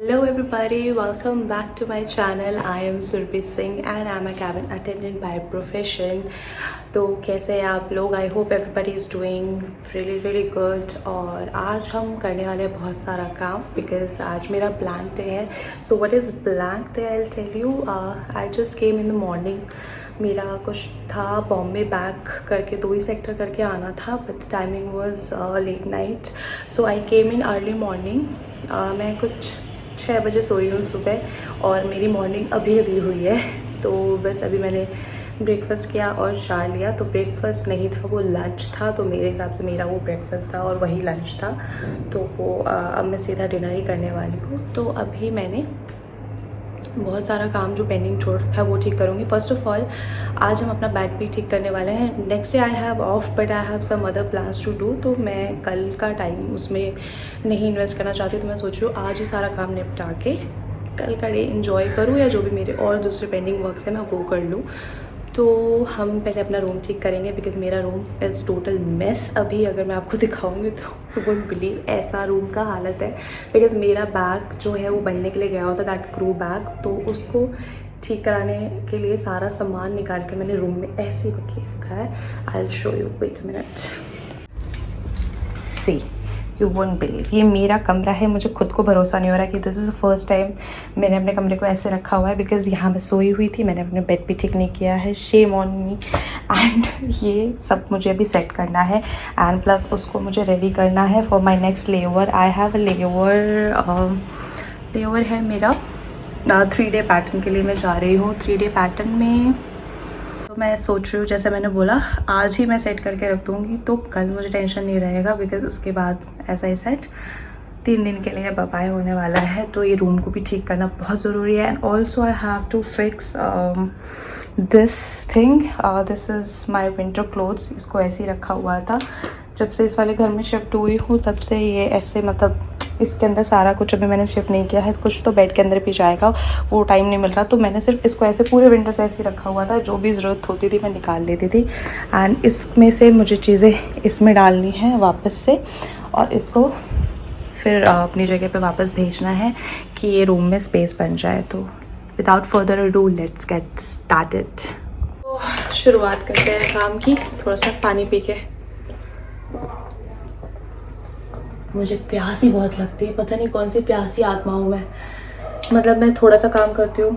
Hello everybody, welcome back to my channel. I am Surbhi Singh and I am a cabin attendant by profession. तो कैसे हैं आप लोग? I hope everybody is doing really good. और आज हम करने वाले हैं बहुत सारा काम बिकॉज आज मेरा ब्लैंक डे है। So what is blank day? I will tell you. I just came in the morning. मेरा कुछ था बॉम्बे बैक करके 2 ही सेक्टर करके आना था, but timing was late night, so I came in early morning. मैं कुछ 6 बजे सोई हूँ सुबह और मेरी मॉर्निंग अभी हुई है। तो बस अभी मैंने ब्रेकफास्ट किया और चाय लिया। तो ब्रेकफास्ट नहीं था, वो लंच था। तो मेरे हिसाब से मेरा वो ब्रेकफास्ट था और वही लंच था। तो वो अब मैं सीधा डिनर ही करने वाली हूँ। तो अभी मैंने बहुत सारा काम जो पेंडिंग छोड़ रखा है वो ठीक करूँगी। फर्स्ट ऑफ ऑल आज हम अपना बैग भी ठीक करने वाले हैं। Next day I have off but I have some other plans to do. तो मैं कल का टाइम उसमें नहीं इन्वेस्ट करना चाहती। तो मैं सोच रही हूँ आज ही सारा काम निपटा के कल का डे इंजॉय करूँ, या जो भी मेरे और दूसरे पेंडिंग वर्क्स हैं मैं वो कर लूँ। तो हम पहले अपना रूम ठीक करेंगे बिकॉज मेरा रूम इज़ टोटल मेस। अभी अगर मैं आपको दिखाऊंगी तो यू वोंट बिलीव ऐसा रूम का हालत है। बिकॉज मेरा बैग जो है वो बनने के लिए गया होता दैट क्रू बैग, तो उसको ठीक कराने के लिए सारा सामान निकाल के मैंने रूम में ऐसे ही रखे रखा है। I will show you, wait a minute. See you won't believe, ये मेरा कमरा है। मुझे खुद को भरोसा नहीं हो रहा कि this is the first time मैंने अपने कमरे को ऐसे रखा हुआ है। बिकॉज यहाँ मैं सोई हुई थी, मैंने अपने बेड भी ठीक नहीं किया है। Shame on me. एंड ये सब मुझे अभी सेट करना है एंड प्लस उसको मुझे रेडी करना है for my next layover. I have a layover है मेरा 3-day पैटर्न के लिए मैं जा रही हूँ। 3-day पैटर्न में तो मैं सोच रही हूँ, जैसे मैंने बोला आज ही मैं सेट करके रख दूँगी तो कल मुझे टेंशन नहीं रहेगा। बिकॉज उसके बाद ऐसा ही सेट 3 दिन के लिए बपाए होने वाला है। तो ये रूम को भी ठीक करना बहुत ज़रूरी है। And also I have to fix this thing. This is my winter clothes. इसको ऐसे ही रखा हुआ था जब से इस वाले घर में शिफ्ट हुई हूँ, तब से ये ऐसे, मतलब इसके अंदर सारा कुछ अभी मैंने शिफ्ट नहीं किया है। कुछ तो बेड के अंदर भी जाएगा, वो टाइम नहीं मिल रहा। तो मैंने सिर्फ इसको ऐसे पूरे विंटर से ऐसे रखा हुआ था। जो भी ज़रूरत होती थी मैं निकाल लेती थी। एंड इसमें से मुझे चीज़ें इसमें डालनी है वापस से और इसको फिर अपनी जगह पे वापस भेजना है कि ये रूम में स्पेस बन जाए। तो without further ado let's get started. तो शुरुआत करते हैं काम की, थोड़ा सा पानी पी के। मुझे प्यास ही बहुत लगती है, पता नहीं कौन सी प्यासी आत्मा हूँ मैं। मतलब मैं थोड़ा सा काम करती हूँ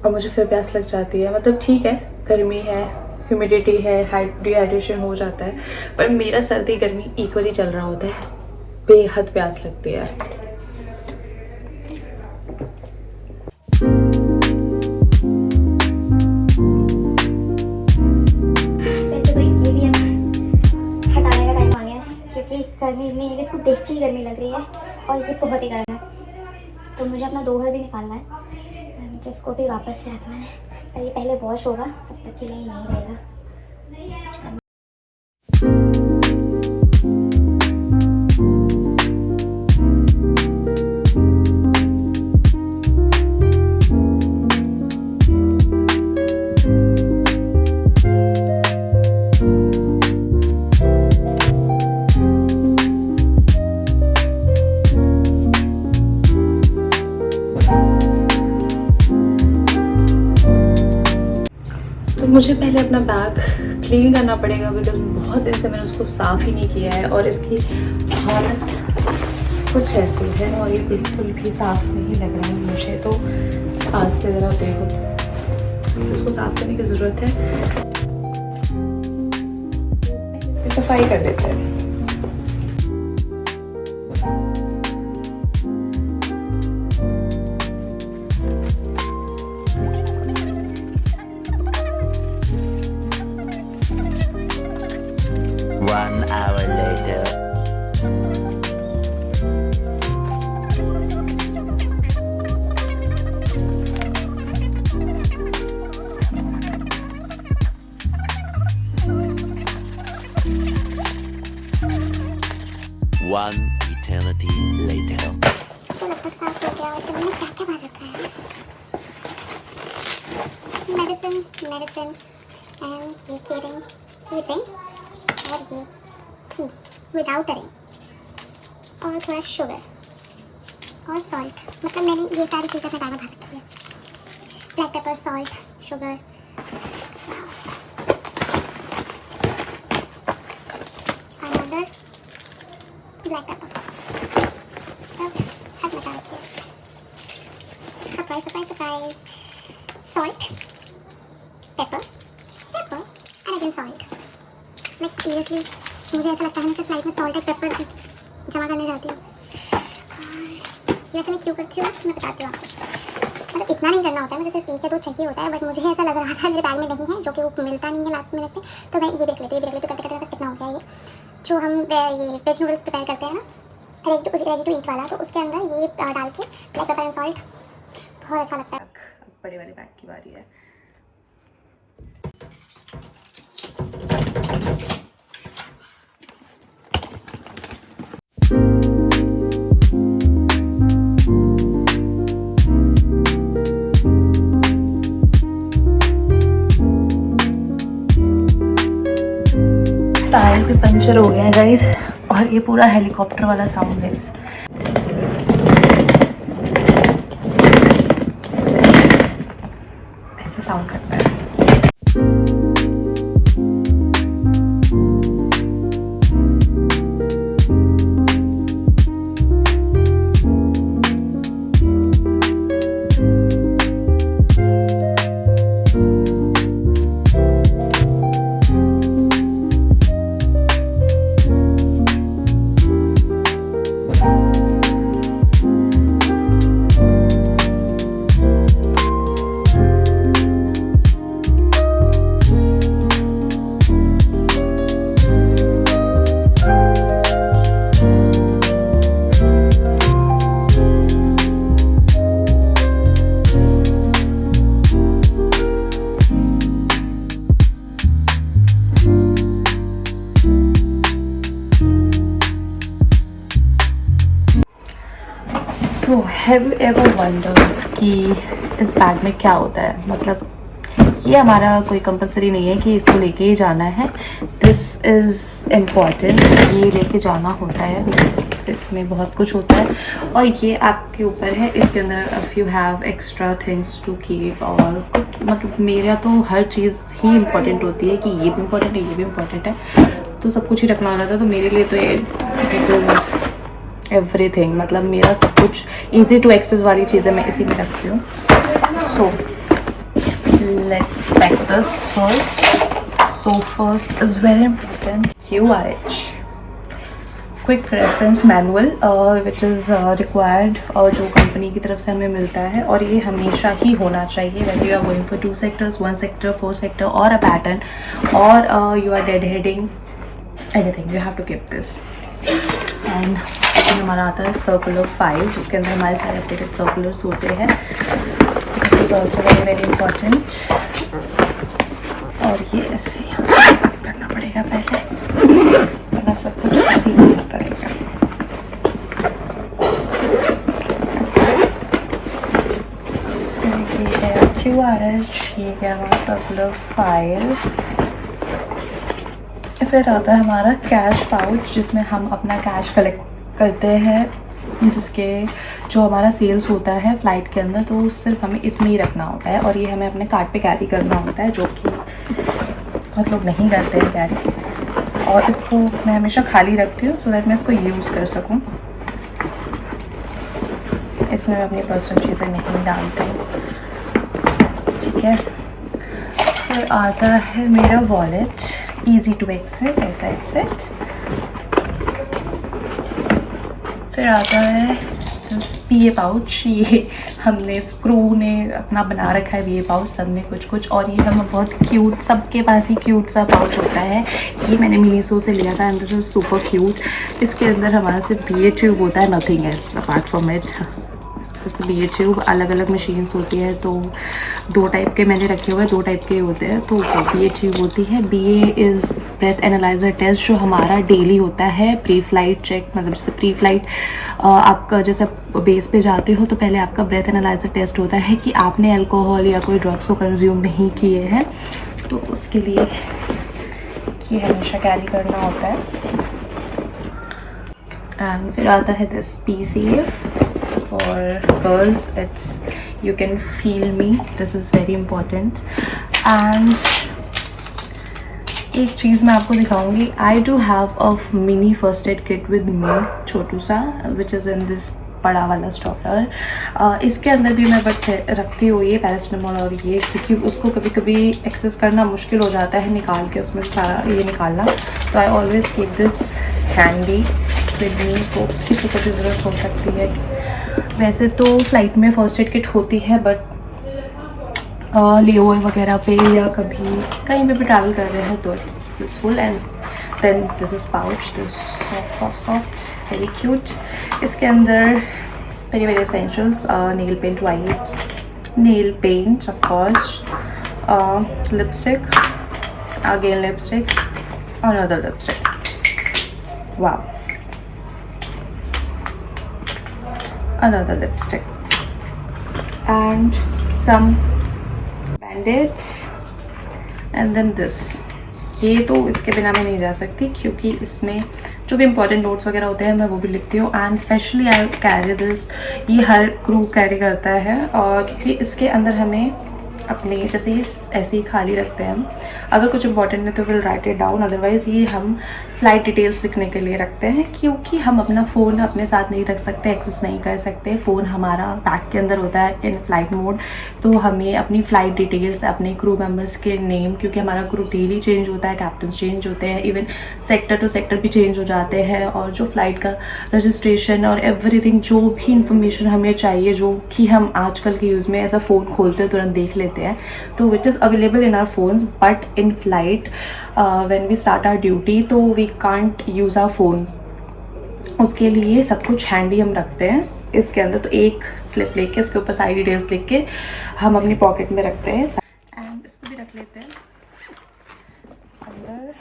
और मुझे फिर प्यास लग जाती है। मतलब ठीक है, गर्मी है, ह्यूमिडिटी है, डिहाइड्रेशन हो जाता है, पर मेरा सर्दी गर्मी इक्वली चल रहा होता है। बेहद प्यास लगती है। गर्मी इतनी है कि इसको देख के ही गर्मी लग रही है और ये बहुत ही गर्म है। तो मुझे अपना दोहर भी निकालना है जिसको भी वापस से रखना है। पर ये पहले वॉश होगा, तब तक के लिए नहीं रहेगा। मुझे पहले अपना बैग क्लीन करना पड़ेगा बिकॉज बहुत दिन से मैंने उसको साफ़ ही नहीं किया है और इसकी हालत कुछ ऐसी है और ये बिल्कुल भी साफ़ नहीं लग रहा है मुझे। तो आज से ज़रा बेहद उसको साफ़ करने की ज़रूरत है। इसकी सफाई कर देते हैं। One hour later. One eternity later. तो लगभग साफ हो गया। और मैंने क्या क्या भर रखा है? मेडिसिन एंड ये की रिंग और ये की विदाउट अ रिंग और थोड़ा शुगर और सॉल्ट, मतलब मैंने ये सारी चीज़ें अपने बैग में भर रखी है। Black pepper, salt, sugar, powder, black pepper, सब हद मचा रखी है। Surprise surprise surprise. Salt, paper, paper and again salt. Like seriously मुझे ऐसा लगता है मैं सिर्फ फ्लाइट में सॉल्ट एंड पेपर जमा करने जाती हूँ। ये वैसे मैं क्यों करती हूँ मैं बताती हूँ आपको। मतलब इतना नहीं करना होता है, मुझे सिर्फ 1 या 2 चाहिए होता है, बट मुझे ऐसा लग रहा था मेरे बैग में नहीं है, जो कि वो मिलता नहीं है लास्ट मिनट पे, तो मैं ये देख लेती हूँ। करते करते बस इतना हो गया। ये जो हम ये वेज नूडल्स प्रिपेयर करते हैं ना, रेडी टू ईट वाला, तो उसके अंदर ये डाल के ब्लैक पेपर एंड सॉल्ट बहुत अच्छा लगता है। अब बड़े वाले बैग की बारी है। टायर भी पंचर हो गया है गाइस, और ये पूरा हेलीकॉप्टर वाला साउंड है। ऐसा साउंड करता है। So have you ever wondered कि इस बैग में क्या होता है? मतलब ये हमारा कोई कंपलसरी नहीं है कि इसको लेके ही जाना है। दिस इज़ इम्पॉर्टेंट, ये लेके जाना होता है। इसमें बहुत कुछ होता है और ये आपके ऊपर है। इसके अंदर if you have extra things to keep, और मतलब मेरा तो हर चीज़ ही इम्पॉर्टेंट होती है कि ये भी इम्पॉर्टेंट है, ये भी इम्पॉर्टेंट है, तो सब कुछ ही रखना होता है। तो मेरे लिए तो ये दिस इज़ एवरीथिंग, मतलब मेरा सब कुछ ईजी टू एक्सेस वाली चीज़ें मैं इसी में रखती हूँ। So let's pack this first. So first is very important QRH, quick reference manual, which is required, और जो कंपनी की तरफ से हमें मिलता है, और ये हमेशा ही होना चाहिए when you are going for 2 sectors, 1 sector, 4 sector और अ पैटर्न, और you are dead heading anything, you have to keep this. And हमारा आता है सर्कुलर फाइल, जिसके अंदर हमारे सारे अपडेटेड सर्कुलर्स होते हैं। This is also very very important. और ये ऐसे यहाँ से करना पड़ेगा पहले, वरना सब कुछ ऐसे ही होता रहेगा। सो ये है QRH, ये है हमारा सर्कुलर फाइल। फिर आता है हमारा कैश पाउच, जिसमें हम अपना कैश कलेक्ट करते हैं, जिसके जो हमारा सेल्स होता है फ़्लाइट के अंदर, तो सिर्फ हमें इसमें ही रखना होता है, और ये हमें अपने कार्ड पे कैरी करना होता है, जो कि बहुत लोग नहीं करते हैं कैरी। और इसको मैं हमेशा खाली रखती हूँ सो दैट मैं इसको यूज़ कर सकूँ। इसमें मैं अपनी पर्सनल चीज़ें नहीं डालती हूँ, ठीक है। फिर आता है मेरा wallet, easy to access, as I said. फिर आता है BA पाउच, ये हमने स्क्रू ने अपना बना रखा है BA पाउच, सब में कुछ कुछ। और ये हमें बहुत क्यूट, सबके पास ही क्यूट सा पाउच होता है। ये मैंने मिनीसो से लिया था and this is super cute. इसके अंदर हमारा सिर्फ BA ट्यूब होता है, nothing else apart from it, just BA tube. अलग अलग मशीन्स होती है, तो 2 टाइप के मैंने रखे हुए हैं, 2 टाइप के होते हैं। तो BA ट्यूब होती है। BA is breath analyser test, जो हमारा डेली होता है प्री फ्लाइट चेक, मतलब जैसे प्री फ्लाइट आपका जैसे बेस पे जाते हो तो पहले आपका ब्रेथ एनालाइज़र टेस्ट होता है कि आपने अल्कोहल या कोई ड्रग्स को कंज्यूम नहीं किए हैं, तो उसके लिए ये हमेशा कैरी करना होता है। एंड फिर आता है this PCF, for girls. It's, you can feel me. This is very important. And एक चीज़ मैं आपको दिखाऊंगी. I do have a mini first aid kit with me, छोटू सा, which is in this बड़ा वाला स्टॉलर. इसके अंदर भी मैं रखती हूँ ये पैरासिटामोल और ये, क्योंकि उसको कभी कभी एक्सेस करना मुश्किल हो जाता है निकाल के उसमें सारा ये निकालना. तो I always keep this handy with me, तो किसी को भी ज़रूरत हो सकती है. वैसे तो फ़्लाइट में फ़र्स्ट एड किट होती है, बट लेओवर वगैरह पे या कभी कहीं पे भी ट्रैवल कर रहे हैं तो it's useful. And then this is pouch, this soft very cute. इसके अंदर very very essentials, nail paint wipes, nail paint of course, lipstick, again lipstick, another lipstick, wow, another lipstick, and some bandits, and then this. ये तो इसके बिना मैं नहीं जा सकती, क्योंकि इसमें जो भी इंपॉर्टेंट नोट्स वगैरह होते हैं मैं वो भी लिखती हूँ. And specially I carry this, ये हर क्रू कैरी करता है, और क्योंकि इसके अंदर हमें अपने जैसे ही ऐसे ही खाली रखते हैं हम, अगर कुछ इंपॉर्टेंट है तो will write it down, otherwise ये हम फ़्लाइट डिटेल्स लिखने के लिए रखते हैं, क्योंकि हम अपना फ़ोन अपने साथ नहीं रख सकते, एक्सेस नहीं कर सकते. फ़ोन हमारा बैग के अंदर होता है इन फ़्लाइट मोड, तो हमें अपनी फ़्लाइट डिटेल्स, अपने क्रू मेम्बर्स के नेम, क्योंकि हमारा क्रू डेली चेंज होता है, कैप्टन चेंज होते हैं, इवन सेक्टर टू सेक्टर भी चेंज हो जाते हैं, और जो फ़्लाइट का रजिस्ट्रेशन और एवरीथिंग, जो भी इंफॉर्मेशन हमें चाहिए, जो कि हम आजकल के यूज़ में ऐसा फ़ोन खोलते हैं तुरंत देख लेते हैं, तो which is available in our phones. But in flight when we start our duty, तो we can't use our phones. उसके लिए सब कुछ हैंडी हम रखते हैं इसके अंदर. तो एक स्लिप लेके उसके ऊपर सारी डिटेल्स लिख के हम अपनी पॉकेट में रखते हैं. एंड इसको भी रख लेते हैं अंदर.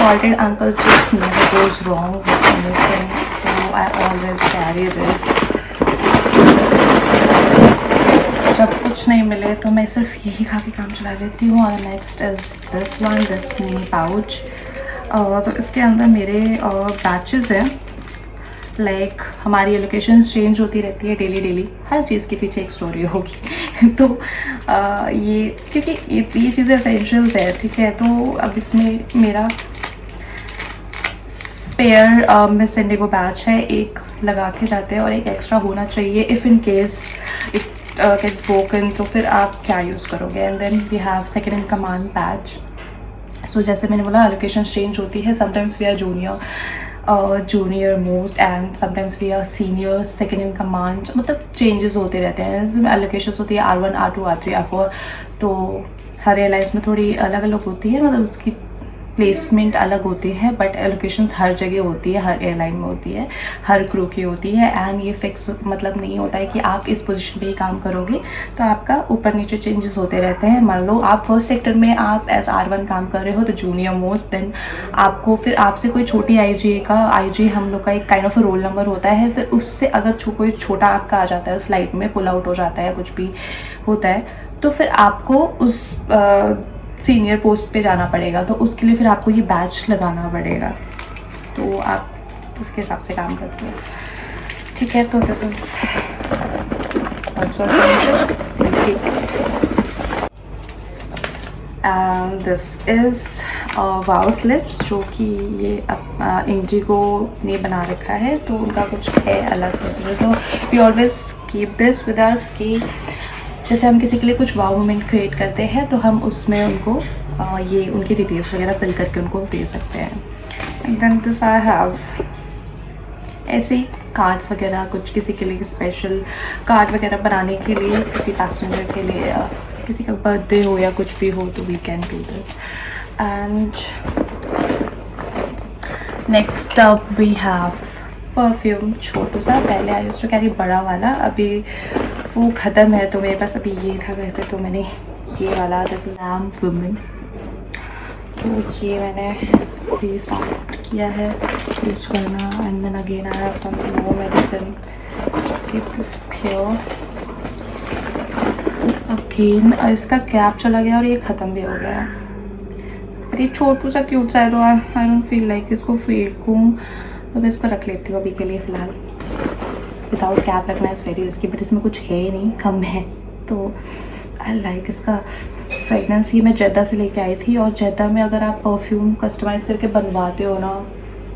Salted uncle chips never goes wrong with anything, so I always carry this. जब कुछ नहीं मिले तो मैं सिर्फ यही खा के काम चला लेती हूँ. और next is this one, this mini pouch. तो इसके अंदर मेरे बैचेस हैं. लाइक हमारी लोकेशन चेंज होती रहती है डेली, हर चीज़ के पीछे एक स्टोरी होगी. तो ये क्योंकि ये चीज़ें एसेंशियल्स है, ठीक है. तो अब इसमें मेरा स्पेयर मिस इंडिगो बैच है, एक लगा के जाते हैं और एक एक्स्ट्रा होना चाहिए if in case it get broken, तो फिर आप क्या यूज़ करोगे. And then we have second in command batch. So जैसे मैंने बोला लोकेशन चेंज होती है, sometimes we are junior most and sometimes we are senior second in command, मतलब चेंजेस होते रहते हैं. जैसे एलोकेशंस होती है R1, R2, R3, R4, तो हर एयरलाइंस में थोड़ी अलग अलग होती है, मतलब उसकी प्लेसमेंट अलग होती है, बट एलोकेशंस हर जगह होती है, हर एयरलाइन में होती है, हर क्रू की होती है. एंड ये फिक्स मतलब नहीं होता है कि आप इस पोजीशन पे ही काम करोगे, तो आपका ऊपर नीचे चेंजेस होते रहते हैं. मान लो आप फर्स्ट सेक्टर में आप एज R1 काम कर रहे हो, तो जूनियर मोस्ट, देन आपको फिर आपसे कोई छोटी IG हम लोग का एक काइंड ऑफ रोल नंबर होता है. फिर उससे अगर कोई छोटा आपका आ जाता है उस फ्लाइट में, पुल आउट हो जाता है, कुछ भी होता है, तो फिर आपको उस सीनियर पोस्ट पे जाना पड़ेगा. तो उसके लिए फिर आपको ये बैच लगाना पड़ेगा. तो आप इसके हिसाब से काम करते हो, ठीक है. तो this is also and this is wow slips, जो कि ये इंडिगो ने बना रखा है, तो उनका कुछ है अलग. तो we always keep this with us कि जैसे हम किसी के लिए कुछ वाव मोमेंट क्रिएट करते हैं, तो हम उसमें उनको ये उनकी डिटेल्स वगैरह फिल करके उनको दे सकते हैं. And then this I have ऐसे ही कार्ड्स वगैरह, कुछ किसी के लिए स्पेशल कार्ड वगैरह बनाने के लिए, किसी पैसेंजर के लिए, या किसी का बर्थडे हो या कुछ भी हो, तो we can do this. And next up we have perfume, छोटू सा. पहले आई यूज्ड टू कैरी बड़ा वाला, अभी वो ख़त्म है, तो मेरे पास अभी ये था घर पे, तो मैंने ये वाला, दिस इज़ एम वुमेन, तो ये मैंने अभी स्टार्ट किया है यूज़ करना. And then again I have some more medicine, keep this here. Again इसका कैप चला गया और ये ख़त्म भी हो गया. पर ये छोटू सा क्यूट सा है, तो आई डोंट फील लाइक इसको फेंकूँ. तो मैं इसको रख लेती हूँ अभी के लिए फ़िलहाल। विदाउट कैप रखना इज़ वेरी रिस्की, बट इसमें कुछ है नहीं, कम है तो आई लाइक इसका फ्रेगनेंस। ये मैं जद्दा से लेके आई थी, और जद्दा में अगर आप परफ्यूम कस्टमाइज़ करके बनवाते हो ना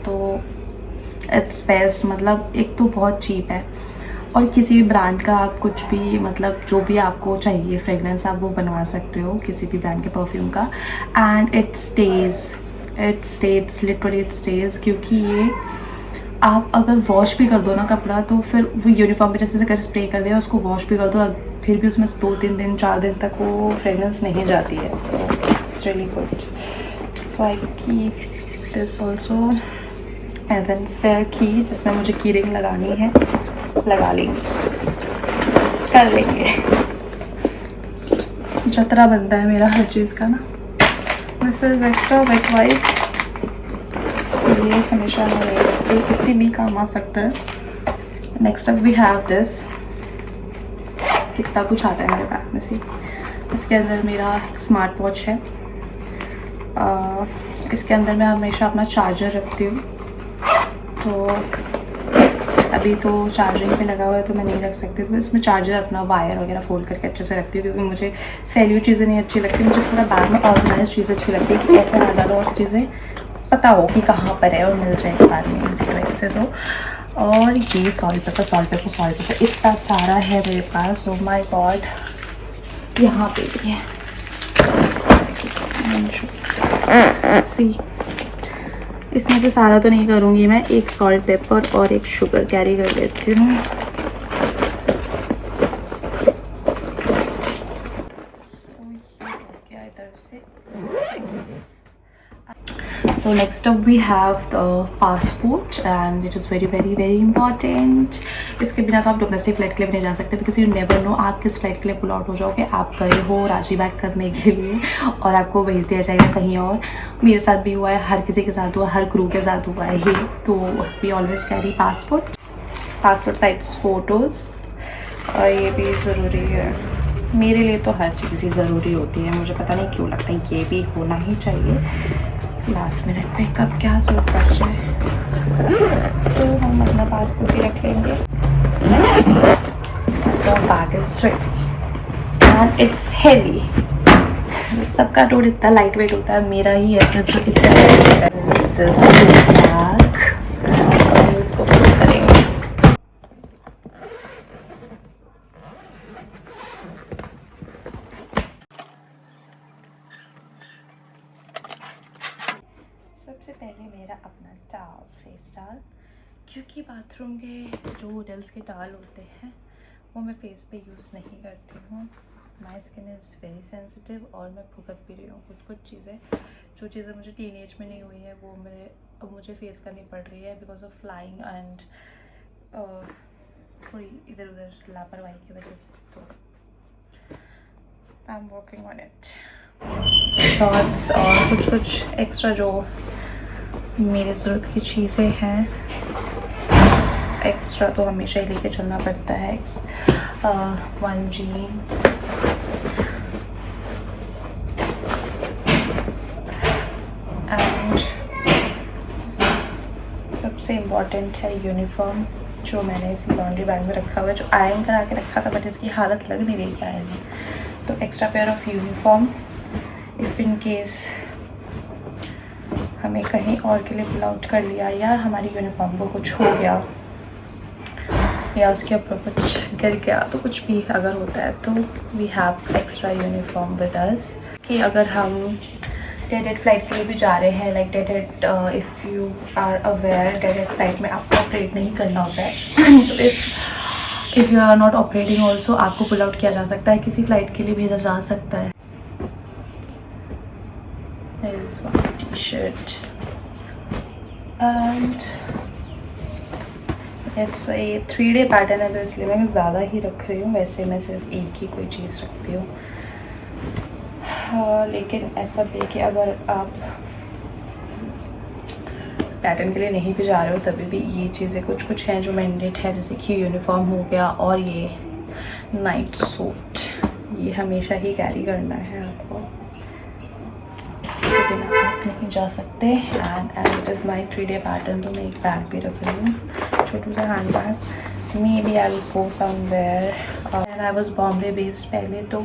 तो इट्स बेस्ट। मतलब एक तो बहुत चीप है, और किसी भी ब्रांड का आप कुछ भी मतलब जो भी आपको चाहिए फ्रेगरेंस आप वो बनवा सकते हो किसी भी ब्रांड के परफ्यूम का। And it stage literally it stage, क्योंकि ये आप अगर वॉश भी कर दो ना कपड़ा तो फिर वो यूनिफॉर्म पे जैसे अगर स्प्रे कर दिया उसको वॉश भी कर दो, फिर भी उसमें 2-3 दिन 4 दिन तक वो फ्रेगरेंस नहीं जाती है। तो it's really good. So I keep this also. And then spare key, जिसमें मुझे की रिंग लगानी है, लगा लेंगे, कर लेंगे। जतरा बनता है मेरा हर चीज़ का ना। This is extra wet wipes, ये हमेशा मेरे किसी भी काम आ सकता है। Next up we have this. कितना कुछ आता है मेरे बैग में से। इसके अंदर मेरा स्मार्ट वॉच है। इसके अंदर मैं हमेशा अपना चार्जर रखती हूँ, तो अभी तो चार्जिंग पे लगा हुआ है तो मैं नहीं रख सकती, तो इसमें चार्जर अपना वायर वगैरह फोल्ड करके अच्छे से रखती हूँ, क्योंकि मुझे फैली चीज़ें नहीं अच्छी लगती। मुझे पूरा बैग में ऑर्गेनाइज चीज़ें अच्छी लगती है कि ऐसे ना डालो और चीज़ें पता हो कि कहाँ पर है और मिल जाएगी बाद में इजी टू एक्सेस हो। और ये सॉल्ट पेपर इतना सारा है मेरे पास, ओ माय गॉड। यहाँ पे भी है, सी इसमें से सारा तो नहीं करूँगी मैं, एक सॉल्ट पेपर और एक शुगर कैरी कर लेती हूँ। So next up we have the passport, and it is very important. इसके बिना तो आप डोमेस्टिक फ़्लाइट के लिए भी नहीं जा सकते, बिकॉज यू नेवर नो आप किस फ़्लाइट के लिए पुल आउट हो जाओगे। आप गए हो रांची बैक करने के लिए और आपको भेज दिया जाएगा कहीं और। मेरे साथ भी हुआ है, हर किसी के साथ हुआ, हर क्रू के साथ हुआ है ये। तो we always carry passport size photos, और ये भी ज़रूरी है मेरे लिए। तो हर चीज़ ही ज़रूरी होती है, मुझे पता नहीं क्यों लगता है ये भी होना ही चाहिए। लास्ट मिनट पे कब क्या ज़रूरत पड़ जाए तो हम अपना पासपोर्ट भी रख लेंगे। तो bag is ready and it's heavy. सबका टोट इतना लाइट वेट होता है, मेरा ही है सिर्फ जो इतना बैग। और इसको फिक्स करेंगे। सबसे पहले मेरा अपना टावल, फेस टावल, क्योंकि बाथरूम के जो होटल्स के टावल होते हैं वो मैं फेस पे यूज़ नहीं करती हूँ। My skin is very sensitive, और मैं भुगत भी रही हूँ कुछ चीज़ें, जो चीज़ें मुझे टीनेज में नहीं हुई है वो अब मुझे फेस करनी पड़ रही है बिकॉज ऑफ फ्लाइंग एंड थोड़ी इधर उधर लापरवाही की वजह से। तो I am working on it. Shorts और कुछ एक्स्ट्रा जो मेरी ज़रूरत की चीज़ें हैं, एक्स्ट्रा तो हमेशा ही लेके चलना पड़ता है। 1 जीन्स, एंड सबसे इम्पॉर्टेंट है यूनिफॉर्म, जो मैंने इसी लॉन्ड्री बैग में रखा हुआ है, जो आयरन करा के रखा था बट इसकी हालत लग नहीं रही आयरन में। तो extra pair of uniform, if in case हमें कहीं और के लिए पुल आउट कर लिया या हमारी यूनिफॉर्म को कुछ हो गया या उसके ऊपर कुछ गिर गया, तो कुछ भी अगर होता है तो we have extra uniform with us. कि अगर हम डेटेड फ्लाइट के लिए भी जा रहे हैं, like dated, if you are aware, dated flight में आपको ऑपरेट नहीं करना होता है। तो if you are not operating also आपको पुल आउट किया जा सकता है, किसी फ़्लाइट के लिए भेजा जा सकता है। Is one t-shirt and yes, ये 3-day पैटर्न है तो इसलिए मैं ज़्यादा ही रख रही हूँ। वैसे मैं सिर्फ एक ही कोई चीज़ रखती हूँ। लेकिन ऐसा भी कि अगर आप पैटर्न के लिए नहीं भी जा रहे हो तभी भी ये चीज़ें कुछ हैं जो मैंडेट है, जैसे कि यूनिफॉर्म हो गया और ये नाइट सूट, ये हमेशा ही कैरी करना है आपको। नहीं जा सकते। And as it is my 3 day pattern, तो मैं एक बैग भी रख रही हूँ, छोटू सा hand bag. May be I will go somewhere. And I was Bombay based पहले, तो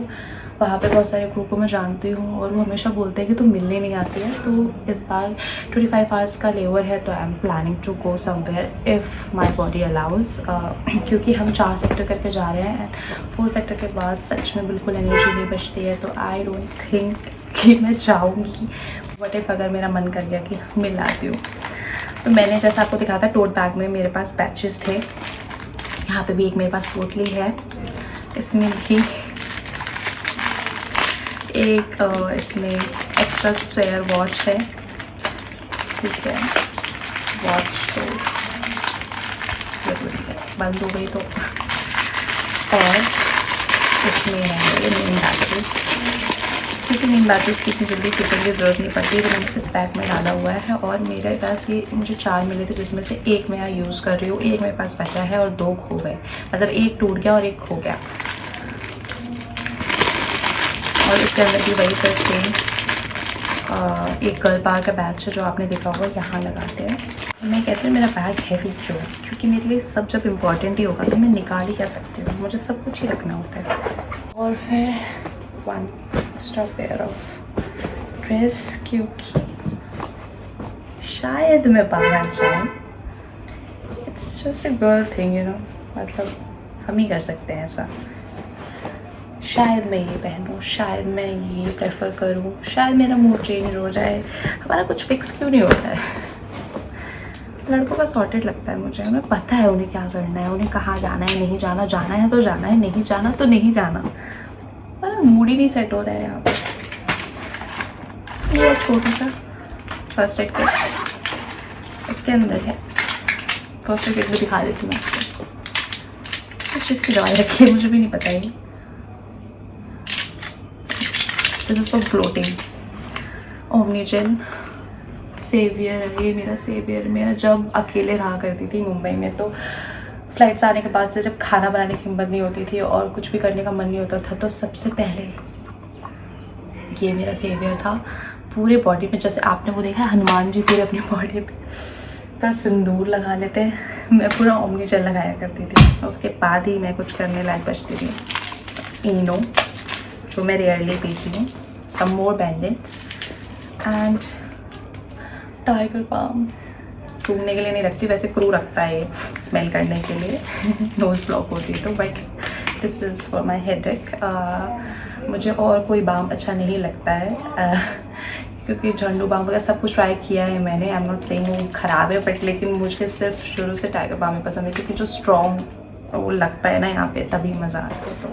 वहाँ पे बहुत सारे ग्रुप को मैं जानती हूँ और वो हमेशा बोलते हैं कि तुम मिलने नहीं आती है। तो इस बार 25 आवर्स का लेवर है, तो I am planning to go somewhere if my body allows, क्योंकि हम 4 सेक्टर करके जा रहे हैं एंड 4 सेक्टर के बाद सच में बिल्कुल एनर्जी नहीं बचती है। तो आई डोंट थिंक कि मैं जाऊँगी। वट इफ़ अगर मेरा मन कर गया कि मिल आती हूँ। तो मैंने जैसा आपको दिखा था टोट बैग में मेरे पास पैचेस थे, यहाँ पे भी एक मेरे पास पोटली है, इसमें भी एक इसमें एक्स्ट्रा स्पेयर वॉच है, ठीक है। वॉच तो जरूरी है, बंद हो गई तो। और इसमें है मेरे मेन बैचेस, क्योंकि मेन बैचेस की इतनी जल्दी फिटिंग की ज़रूरत नहीं पड़ती, तो मैंने इस बैग में डाला हुआ है। और मेरे पास ये मुझे 4 मिले थे, जिसमें से एक मैं यहाँ यूज़ कर रही हूँ, एक मेरे पास बचा है और 2 खो गए, मतलब एक टूट गया और एक खो गया। और इसके अंदर भी वही फिर सेम एक गर्ल पार का बैच है जो आपने देखा होगा, यहाँ लगाते हैं। मैं कहती हूँ मेरा बैग हैवी क्यों, क्योंकि मेरे लिए सब जब इम्पोर्टेंट ही होगा तो मैं निकाल ही क्या सकती हूँ, मुझे सब कुछ ही रखना होता है। और फिर 1 एक्स्ट्रा पेयर ऑफ ड्रेस, क्योंकि शायद मैं बाहर जाऊँ। It's just a girl thing, you know, मतलब हम ही कर सकते हैं ऐसा। शायद मैं ये पहनूँ, शायद मैं ये प्रेफर करूँ, शायद मेरा मूड चेंज हो जाए। हमारा कुछ फिक्स क्यों नहीं होता है? लड़कों का सॉर्टेड लगता है मुझे, उन्हें पता है उन्हें क्या करना है, उन्हें कहाँ जाना है, नहीं जाना, जाना है तो जाना है, नहीं जाना तो नहीं जाना। हमारा मूड ही नहीं सेट हो रहा है यहाँ पर। ये छोटा सा फर्स्ट एड किट इसके अंदर है, फर्स्ट एड किट भी दिखा देती हूँ आपको। किस चीज़ की दवाई रखी है मुझे भी नहीं पता है। This is for bloating, Omnigel saviour है ये मेरा सेवियर। मैं जब अकेले रहा करती थी मुंबई में, तो फ्लाइट्स आने के बाद से जब खाना बनाने की हिम्मत नहीं होती थी और कुछ भी करने का मन नहीं होता था, तो सबसे पहले ये मेरा सेवियर था। पूरे बॉडी में, जैसे आपने वो देखा है हनुमान जी पूरे अपनी बॉडी पे पूरा सिंदूर लगा लेते हैं, मैं पूरा ओमनीजेल लगाया करती थी। उसके बाद ही मैं कुछ करने लायक बचती थी। इनो जो मैं रेयरली पीती हूँ, सम मोर बैंडेड्स एंड टाइगर बाम। सूंघने के लिए नहीं रखती, वैसे क्रू रखता है ये स्मेल करने के लिए नोज़ ब्लॉक होती है तो, but this is for my headache. मुझे और कोई बाम अच्छा नहीं लगता है, क्योंकि झंडू बाम वगैरह सब कुछ ट्राई किया है मैंने। आई एम नॉट सेइंग वो ख़राब है, बट लेकिन मुझे सिर्फ शुरू से टाइगर बाम ही पसंद है, क्योंकि जो स्ट्रॉन्ग वो लगता है ना यहाँ पे, तभी मज़ा आता है। तो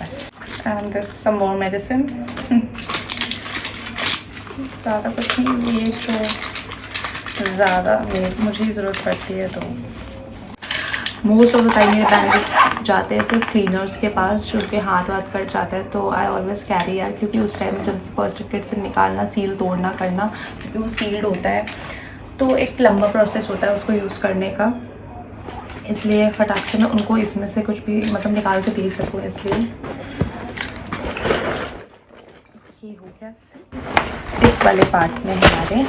बस, and this some more medicine, ज़्यादा कुछ नहीं, ये जो ज़्यादा मुझे ही ज़रूरत पड़ती है। तो मोस्ट ऑफ द टाइम मेरे बैंगल्स जाते हैं सिर्फ क्लीनर्स के पास, जो उनके हाथ कट जाता है, तो आई ऑलवेज कैरी यार, क्योंकि उस टाइम जब फर्स्ट एड किट से निकालना, सील तोड़ना करना, क्योंकि वो सील्ड होता है तो एक लंबा प्रोसेस होता है उसको यूज़ करने का, इसलिए फटाक से मैं उनको इसमें से कुछ भी मतलब निकाल के दे सकूँ, इसलिए ये हो गया। इस वाले पार्ट में हमारे,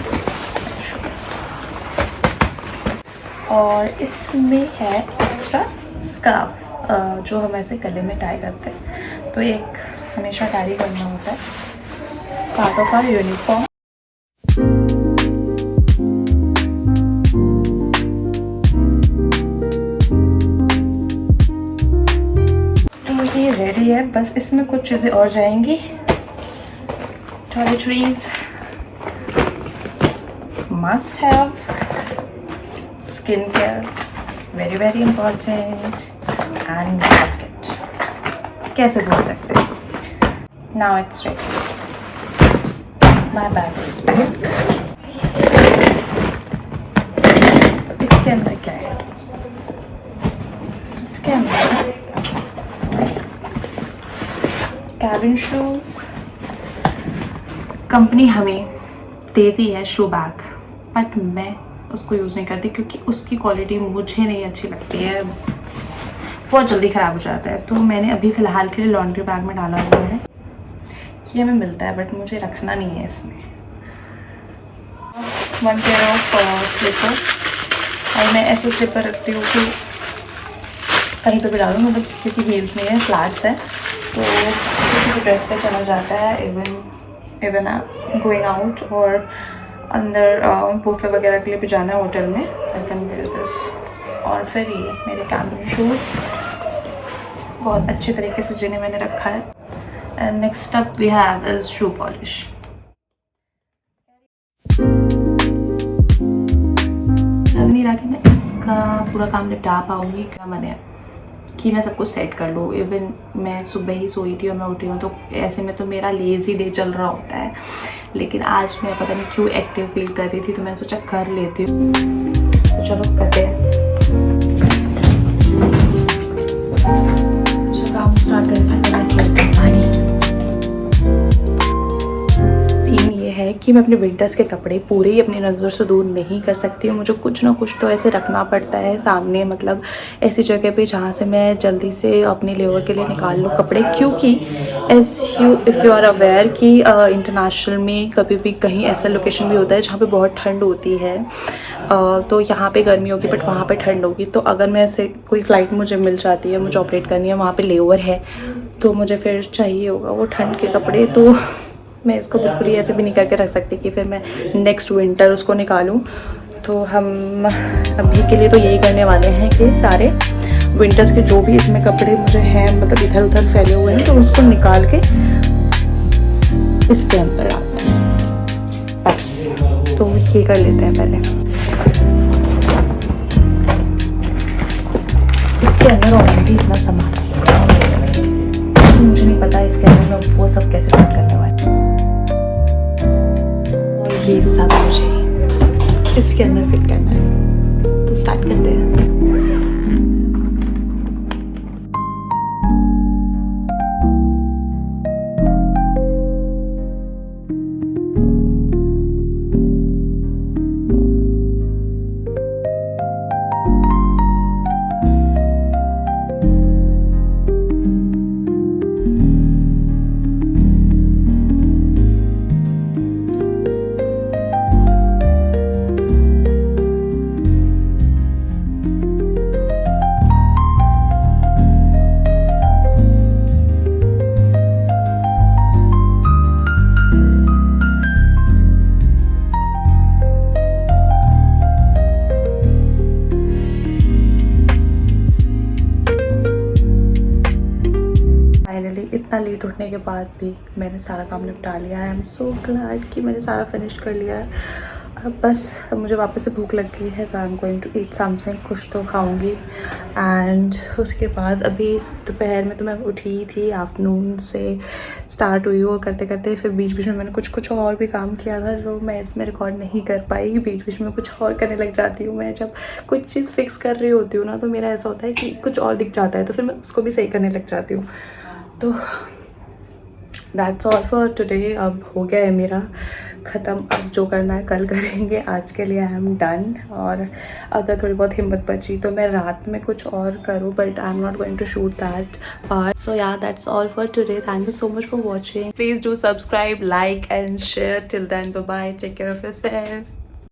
और इसमें है एक्स्ट्रा स्कार्फ जो हम ऐसे गले में टाई करते हैं, तो एक हमेशा कैरी करना होता है, पार्ट ऑफ आवर यूनिफॉर्म। तो ये रेडी है, बस इसमें कुछ चीज़ें और जाएंगी। Toiletries must have, skin care very very important, and pocket कैसे भूल सकते हैं। Now it's ready, my bag is packed. तो इसके अंदर क्या है, इसके अंदर कैबिन शूज। कंपनी हमें देती है शू बैग, बट मैं उसको यूज़ नहीं करती, क्योंकि उसकी क्वालिटी मुझे नहीं अच्छी लगती है, बहुत जल्दी ख़राब हो जाता है। तो मैंने अभी फ़िलहाल के लिए लॉन्ड्री बैग में डाला हुआ है, ये हमें मिलता है, बट मुझे रखना नहीं है इसमें। 1 पेयर ऑफ स्लीपर, और मैं ऐसे स्लीपर रखती हूँ कि कहीं पे भी डालूँ, मतलब क्योंकि हील्स नहीं है, फ्लैट्स है, तो किसी भी ड्रेस पे चला जाता है, इवन गोइंग आउट और अंदर बुफे वगैरह के लिए भी जाना है होटल में, आई कैन वेयर दिस। और फिर ये मेरे कैमरन शूज़ बहुत अच्छे तरीके से जिन्हें मैंने रखा है। And next up we have is shoe polish. लग नहीं रहा कि मैं इसका पूरा काम निपटा पाऊँगी, क्या मैंने कि मैं सब कुछ सेट कर लूँ। इवन मैं सुबह ही सोई थी और मैं उठी हूँ, तो ऐसे में तो मेरा लेज़ी डे चल रहा होता है, लेकिन आज मैं पता नहीं क्यों एक्टिव फील कर रही थी, तो मैंने सोचा कर लेती हूँ। तो चलो करते हैं। काम स्टार्ट करने से पहले सीन ये है कि मैं अपने विंटर्स के कपड़े पूरे ही अपनी नज़र से दूर नहीं कर सकती हूँ। मुझे कुछ ना कुछ तो ऐसे रखना पड़ता है सामने, मतलब ऐसी जगह पे जहाँ से मैं जल्दी से अपने लेवर के लिए निकाल लूँ कपड़े, क्योंकि इफ़ यू आर अवेयर कि इंटरनेशनल में कभी भी कहीं ऐसा लोकेशन भी होता है जहाँ पे बहुत ठंड होती है, तो यहाँ पे गर्मी होगी बट वहाँ पे ठंड होगी। तो अगर मैं ऐसे कोई फ़्लाइट मुझे मिल जाती है, मुझे ऑपरेट करनी है, वहाँ पे लेवर है, तो मुझे फिर चाहिए होगा वो ठंड के कपड़े। तो मैं इसको बिल्कुल ही ऐसे भी नहीं करके रख सकती कि फिर मैं नेक्स्ट विंटर उसको निकालूं। तो हम अभी के लिए तो यही करने वाले हैं कि सारे विंटर्स के जो भी इसमें कपड़े मुझे हैं, मतलब इधर उधर फैले हुए हैं, तो उसको निकाल के इसके अंदर डालना है बस। तो ये कर लेते हैं पहले। इसके अंदर ऑलरेडी इतना सामान है, मुझे नहीं पता इसके अंदर मैं वो सब कैसे फिट करने वाली। ये सब मुझे इसके अंदर फिट करना है, तो स्टार्ट करते हैं। इतना लेट उठने के बाद भी मैंने सारा काम निपटा लिया है। आई एम सो ग्लैड कि मैंने सारा फिनिश कर लिया है। अब बस मुझे वापस से भूख लग गई है, तो I am going to eat something, कुछ तो खाऊंगी। एंड उसके बाद अभी दोपहर में तो मैं उठी थी, आफ्टरनून से स्टार्ट हुई वो करते करते, फिर बीच बीच में मैंने कुछ और भी काम किया था जो मैं इसमें रिकॉर्ड नहीं कर पाई। बीच बीच में कुछ और करने लग जाती हूँ मैं, जब कुछ चीज़ फिक्स कर रही होती हूँ ना, तो मेरा ऐसा होता है कि कुछ और दिख जाता है, तो फिर मैं उसको भी सही करने लग जाती हूँ। तो दैट्स ऑल फॉर टुडे। अब हो गया है मेरा ख़त्म, अब जो करना है कल करेंगे। आज के लिए आई एम डन। और अगर थोड़ी बहुत हिम्मत बची तो मैं रात में कुछ और करूँ, but I am not going to shoot that part. So yeah that's all for today. Thank you so much for watching. Please do subscribe, like and share. Till then, bye bye, take care of yourself.